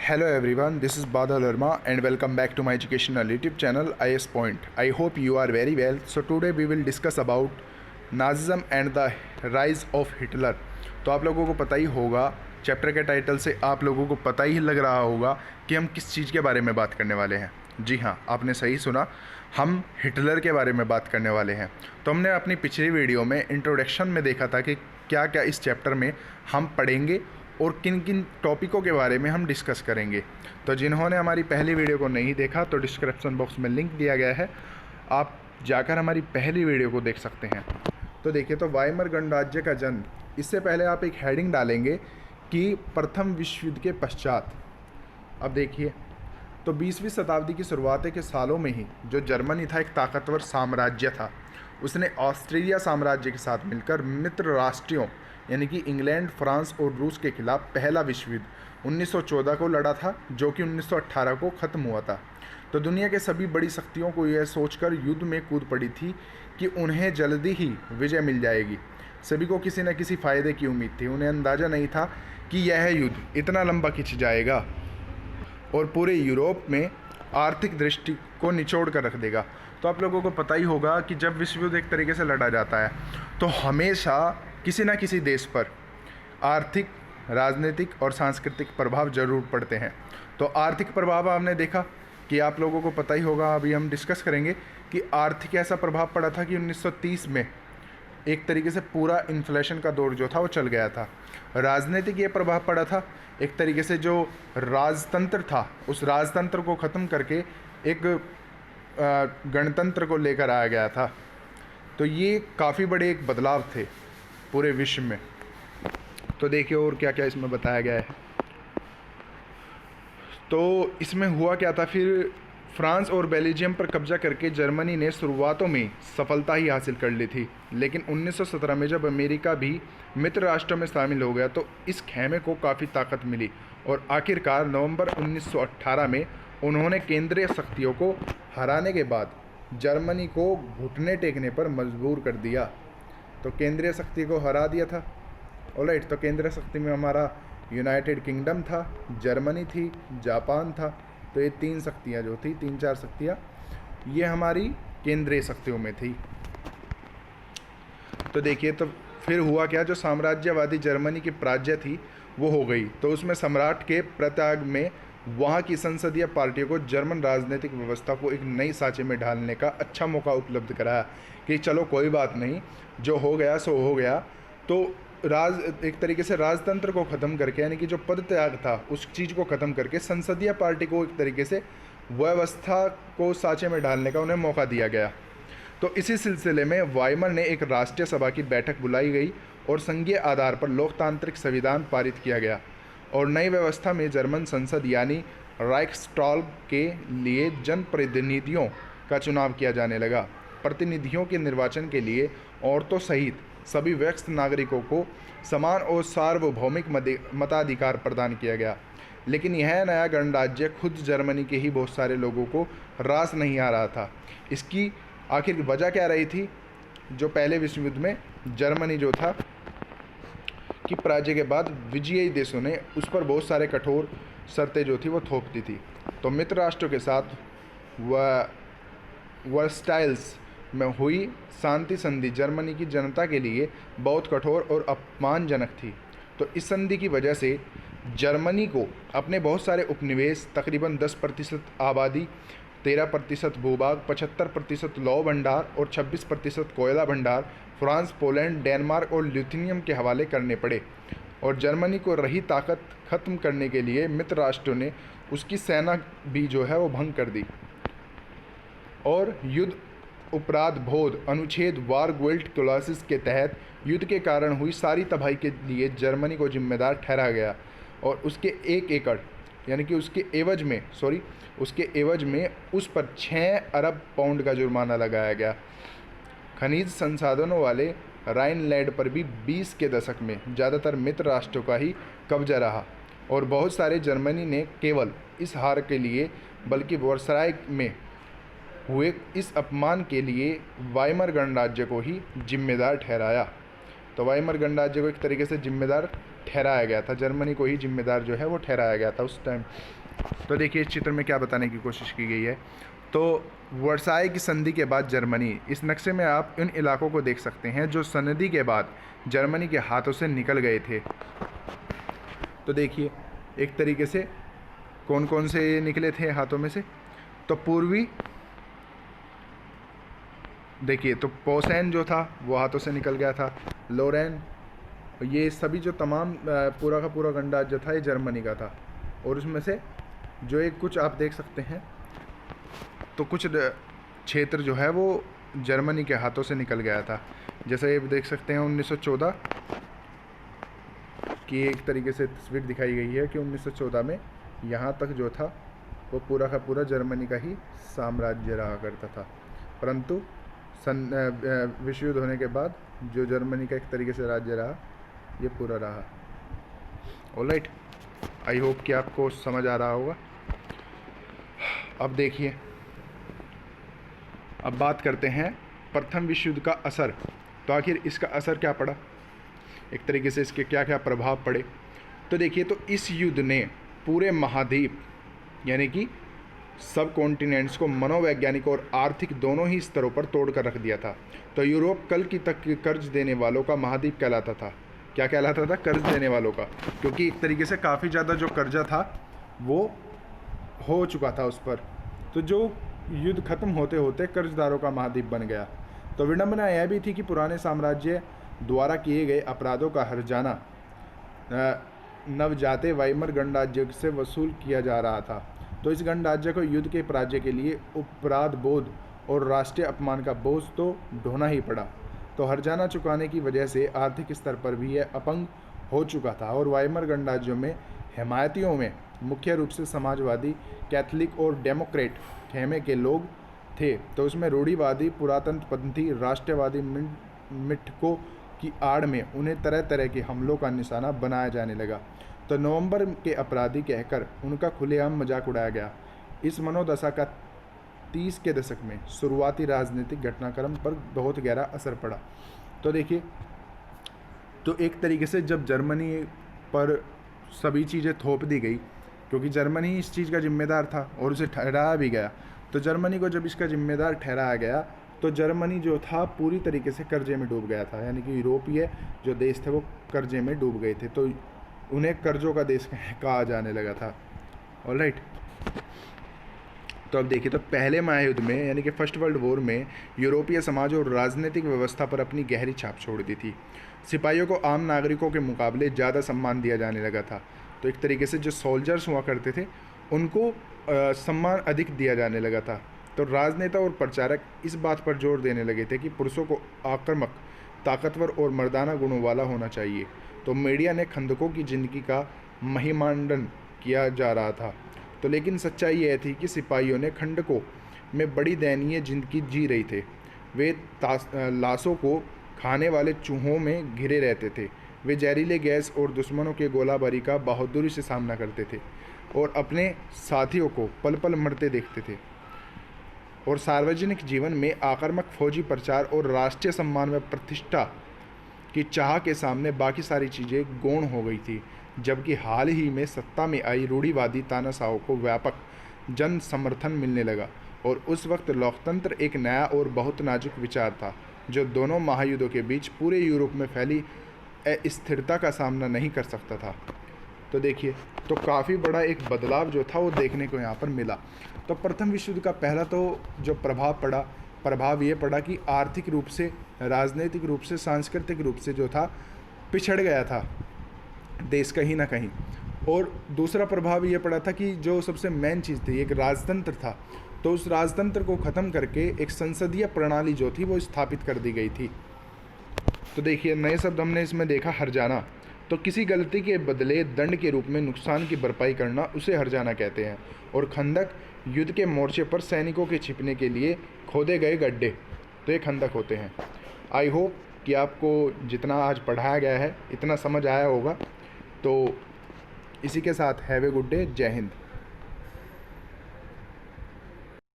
Hello everyone, this is Badal Verma and welcome back to my educational YouTube channel IS Point. I hope you are very well. So today we will discuss about Nazism and the rise of Hitler. तो आप लोगों को पता ही होगा, chapter के title से आप लोगों को पता ही लग रहा होगा कि हम किस चीज़ के बारे में बात करने वाले हैं। जी हाँ, आपने सही सुना, हम हिटलर के बारे में बात करने वाले हैं। तो हमने अपनी पिछली वीडियो में इंट्रोडक्शन में देखा था कि क्या क्या इस चैप्टर में हम पढ़ेंगे और किन किन टॉपिकों के बारे में हम डिस्कस करेंगे। तो जिन्होंने हमारी पहली वीडियो को नहीं देखा तो डिस्क्रिप्शन बॉक्स में लिंक दिया गया है, आप जाकर हमारी पहली वीडियो को देख सकते हैं। तो देखिए, तो वाइमर गणराज्य का जन्म, इससे पहले आप एक हेडिंग डालेंगे कि प्रथम विश्व युद्ध के पश्चात। अब देखिए, तो 20वीं शताब्दी की शुरुआत के सालों में ही जो जर्मनी था एक ताकतवर साम्राज्य था। उसने ऑस्ट्रेलिया साम्राज्य के साथ मिलकर मित्र राष्ट्रों यानी कि इंग्लैंड, फ्रांस और रूस के खिलाफ पहला विश्व युद्ध 1914 को लड़ा था, जो कि 1918 को ख़त्म हुआ था। तो दुनिया के सभी बड़ी शक्तियों को यह सोचकर युद्ध में कूद पड़ी थी कि उन्हें जल्दी ही विजय मिल जाएगी। सभी को किसी न किसी फ़ायदे की उम्मीद थी। उन्हें अंदाज़ा नहीं था कि यह युद्ध इतना लंबा खिंच जाएगा और पूरे यूरोप में आर्थिक दृष्टि को निचोड़ कर रख देगा। तो आप लोगों को पता ही होगा कि जब विश्व युद्ध एक तरीके से लड़ा जाता है तो हमेशा किसी न किसी देश पर आर्थिक, राजनीतिक और सांस्कृतिक प्रभाव जरूर पड़ते हैं। तो आर्थिक प्रभाव आपने देखा कि आप लोगों को पता ही होगा, अभी हम डिस्कस करेंगे कि आर्थिक ऐसा प्रभाव पड़ा था कि 1930 में एक तरीके से पूरा इन्फ्लेशन का दौर जो था वो चल गया था। राजनीतिक ये प्रभाव पड़ा था, एक तरीके से जो राजतंत्र था उस राजतंत्र को ख़त्म करके एक गणतंत्र को लेकर आया गया था। तो ये काफ़ी बड़े एक बदलाव थे पूरे विश्व में। तो देखिए और क्या क्या इसमें बताया गया है। तो इसमें हुआ क्या था, फिर फ्रांस और बेल्जियम पर कब्जा करके जर्मनी ने शुरुआतों में सफलता ही हासिल कर ली थी, लेकिन 1917 में जब अमेरिका भी मित्र राष्ट्रों में शामिल हो गया तो इस खेमे को काफ़ी ताकत मिली और आखिरकार नवंबर 1918 में उन्होंने केंद्रीय शक्तियों को हराने के बाद जर्मनी को घुटने टेकने पर मजबूर कर दिया। तो केंद्रीय शक्ति को हरा दिया था। ऑलराइट, तो केंद्रीय शक्ति में हमारा यूनाइटेड किंगडम था, जर्मनी थी, जापान था। तो ये तीन शक्तियाँ जो थी, तीन चार शक्तियाँ, ये हमारी केंद्रीय शक्तियों में थी। तो देखिए, तो फिर हुआ क्या, जो साम्राज्यवादी जर्मनी की पराजय थी वो हो गई। तो उसमें सम्राट के प्रत्याग में वहाँ की संसदीय पार्टियों को जर्मन राजनीतिक व्यवस्था को एक नई सांचे में ढालने का अच्छा मौका उपलब्ध कराया कि चलो कोई बात नहीं, जो हो गया सो हो गया। तो एक तरीके से राजतंत्र को ख़त्म करके, यानी कि जो पद त्याग था उस चीज़ को ख़त्म करके संसदीय पार्टी को एक तरीके से व्यवस्था को सांचे में डालने का उन्हें मौका दिया गया। तो इसी सिलसिले में वाइमर ने एक राष्ट्रीय सभा की बैठक बुलाई गई और संघीय आधार पर लोकतांत्रिक संविधान पारित किया गया और नई व्यवस्था में जर्मन संसद यानी राइक्सटॉग के लिए जनप्रतिनिधियों का चुनाव किया जाने लगा। प्रतिनिधियों के निर्वाचन के लिए औरतों सहित सभी वयस्क नागरिकों को समान और सार्वभौमिक मताधिकार प्रदान किया गया। लेकिन यह नया गणराज्य खुद जर्मनी के ही बहुत सारे लोगों को रास नहीं आ रहा था। इसकी आखिर वजह क्या रही थी, जो पहले विश्व युद्ध में जर्मनी जो था कि पराजय के बाद विजयी देशों ने उस पर बहुत सारे कठोर शर्तें जो थी वो थोप दी थी। तो मित्र राष्ट्रों के साथ वर्साइल्स में हुई शांति संधि जर्मनी की जनता के लिए बहुत कठोर और अपमानजनक थी। तो इस संधि की वजह से जर्मनी को अपने बहुत सारे उपनिवेश, तकरीबन 10% आबादी, 13% भूभाग, 75% लौह भंडार और 26% कोयला भंडार फ्रांस, पोलैंड, डेनमार्क और लिथुआनिया के हवाले करने पड़े। और जर्मनी को रही ताकत ख़त्म करने के लिए मित्र राष्ट्रों ने उसकी सेना भी जो है वो भंग कर दी और युद्ध अपराध बोध अनुच्छेद वारगोल्ड क्लॉसेस के तहत युद्ध के कारण हुई सारी तबाही के लिए जर्मनी को जिम्मेदार ठहराया गया और उसके एक एकड़ यानी कि उसके एवज में उस पर 6 अरब पाउंड का जुर्माना लगाया गया। खनिज संसाधनों वाले राइनलैंड पर भी 20 के दशक में ज़्यादातर मित्र राष्ट्रों का ही कब्जा रहा और बहुत सारे जर्मनी ने केवल इस हार के लिए बल्कि वर्साय में हुए इस अपमान के लिए वाइमर गणराज्य को ही जिम्मेदार ठहराया। तो वाइमर गणराज्य को एक तरीके से जिम्मेदार ठहराया गया था, जर्मनी को ही जिम्मेदार जो है वो ठहराया गया था उस टाइम। तो देखिए इस चित्र में क्या बताने की कोशिश की गई है। तो वर्साई की संधि के बाद जर्मनी, इस नक्शे में आप इन इलाकों को देख सकते हैं जो संधि के बाद जर्मनी के हाथों से निकल गए थे। तो देखिए एक तरीके से कौन कौन से निकले थे हाथों में से। तो पूर्वी देखिए, तो पोसेन जो था वो हाथों से निकल गया था, लोरेन, ये सभी जो तमाम पूरा का पूरा गणराज्य जो था ये जर्मनी का था। और उसमें से जो एक कुछ आप देख सकते हैं, तो कुछ क्षेत्र जो है वो जर्मनी के हाथों से निकल गया था। जैसे ये देख सकते हैं 1914 की एक तरीके से तस्वीर दिखाई गई है कि 1914 में यहाँ तक जो था वो पूरा का पूरा जर्मनी का ही साम्राज्य रहा करता था, परंतु विश्व युद्ध होने के बाद जो जर्मनी का एक तरीके से राज्य रहा ये पूरा रहा। ऑलराइट, आई होप कि आपको समझ आ रहा होगा। अब देखिए, अब बात करते हैं प्रथम विश्व युद्ध का असर। तो आखिर इसका असर क्या पड़ा, एक तरीके से इसके क्या क्या प्रभाव पड़े। तो देखिए, तो इस युद्ध ने पूरे महाद्वीप यानी कि सब कॉन्टिनेंट्स को मनोवैज्ञानिक और आर्थिक दोनों ही स्तरों पर तोड़ कर रख दिया था। तो यूरोप कल की तक कर्ज देने वालों का महाद्वीप कहलाता था। क्या कहलाता था? कर्ज देने वालों का, क्योंकि एक तरीके से काफ़ी ज़्यादा जो कर्जा था वो हो चुका था उस पर। तो जो युद्ध खत्म होते होते कर्जदारों का महाद्वीप बन गया। तो विडंबना यह भी थी कि पुराने साम्राज्य द्वारा किए गए अपराधों का हर्जाना नवजाते वाइमर गणराज्य से वसूल किया जा रहा था। तो इस गणराज्य को युद्ध के पराजय के लिए अपराध बोध और राष्ट्रीय अपमान का बोझ तो ढोना ही पड़ा। तो हर्जाना चुकाने की वजह से आर्थिक स्तर पर भी यह अपंग हो चुका था। और वाइमर गणराज्यों में हिमायतियों में मुख्य रूप से समाजवादी, कैथोलिक और डेमोक्रेट खेमे के लोग थे। तो उसमें रूढ़िवादी, पुरातनपंथी, राष्ट्रवादी मिठकों की आड़ में उन्हें तरह तरह के हमलों का निशाना बनाया जाने लगा। तो नवंबर के अपराधी कहकर उनका खुलेआम मजाक उड़ाया गया। इस मनोदशा का 30 के दशक में शुरुआती राजनीतिक घटनाक्रम पर बहुत गहरा असर पड़ा। तो देखिए, तो एक तरीके से जब जर्मनी पर सभी चीज़ें थोप दी गई, क्योंकि जर्मनी इस चीज़ का जिम्मेदार था और उसे ठहराया भी गया। तो जर्मनी को जब इसका जिम्मेदार ठहराया गया तो जर्मनी जो था पूरी तरीके से कर्जे में डूब गया था, यानी कि यूरोपीय जो देश थे वो कर्जे में डूब गए थे। तो उन्हें कर्जों का देश कहा जाने लगा था। ऑलराइट, तो अब देखिए, तो पहले महायुद्ध में यानी कि फर्स्ट वर्ल्ड वॉर में यूरोपीय समाज और राजनीतिक व्यवस्था पर अपनी गहरी छाप छोड़ दी थी। सिपाहियों को आम नागरिकों के मुकाबले ज़्यादा सम्मान दिया जाने लगा था। तो एक तरीके से जो सोल्जर्स हुआ करते थे उनको सम्मान अधिक दिया जाने लगा था। तो राजनेता और प्रचारक इस बात पर जोर देने लगे थे कि पुरुषों को आक्रामक, ताकतवर और मर्दाना गुणों वाला होना चाहिए। तो मीडिया ने खंदकों की जिंदगी का महिमांडन किया जा रहा था। तो लेकिन सच्चाई यह थी कि सिपाहियों ने खंडकों में बड़ी दयनीय जिंदगी जी रही थे। वे लाशों को खाने वाले चूहों में घिरे रहते थे। वे जहरीले गैस और दुश्मनों के गोलाबारी का बहादुरी से सामना करते थे और अपने साथियों को पल पल मरते देखते थे। और सार्वजनिक जीवन में आक्रामक फौजी प्रचार और राष्ट्रीय सम्मान व प्रतिष्ठा की चाह के सामने बाकी सारी चीज़ें गौण हो गई थी। जबकि हाल ही में सत्ता में आई रूढ़िवादी तानाशाहों को व्यापक जन समर्थन मिलने लगा। और उस वक्त लोकतंत्र एक नया और बहुत नाजुक विचार था जो दोनों महायुद्धों के बीच पूरे यूरोप में फैली अस्थिरता का सामना नहीं कर सकता था। तो देखिए, तो काफ़ी बड़ा एक बदलाव जो था वो देखने को यहाँ पर मिला। तो प्रथम विश्व युद्ध का पहला तो जो प्रभाव ये पड़ा कि आर्थिक रूप से, राजनीतिक रूप से, सांस्कृतिक रूप से जो था पिछड़ गया था देश कहीं ना कहीं। और दूसरा प्रभाव ये पड़ा था कि जो सबसे मेन चीज़ थी, एक राजतंत्र था, तो उस राजतंत्र को ख़त्म करके एक संसदीय प्रणाली जो थी वो स्थापित कर दी गई थी। तो देखिए, नए शब्द हमने इसमें देखा, हर्जाना। तो किसी गलती के बदले दंड के रूप में नुकसान की भरपाई करना, उसे हर्जाना कहते हैं। और खंदक, युद्ध के मोर्चे पर सैनिकों के छिपने के लिए खोदे गए गड्ढे, तो ये खंदक होते हैं। आई होप कि आपको जितना आज पढ़ाया गया है इतना समझ आया होगा। तो इसी के साथ हैव ए गुड डे, जय हिंद।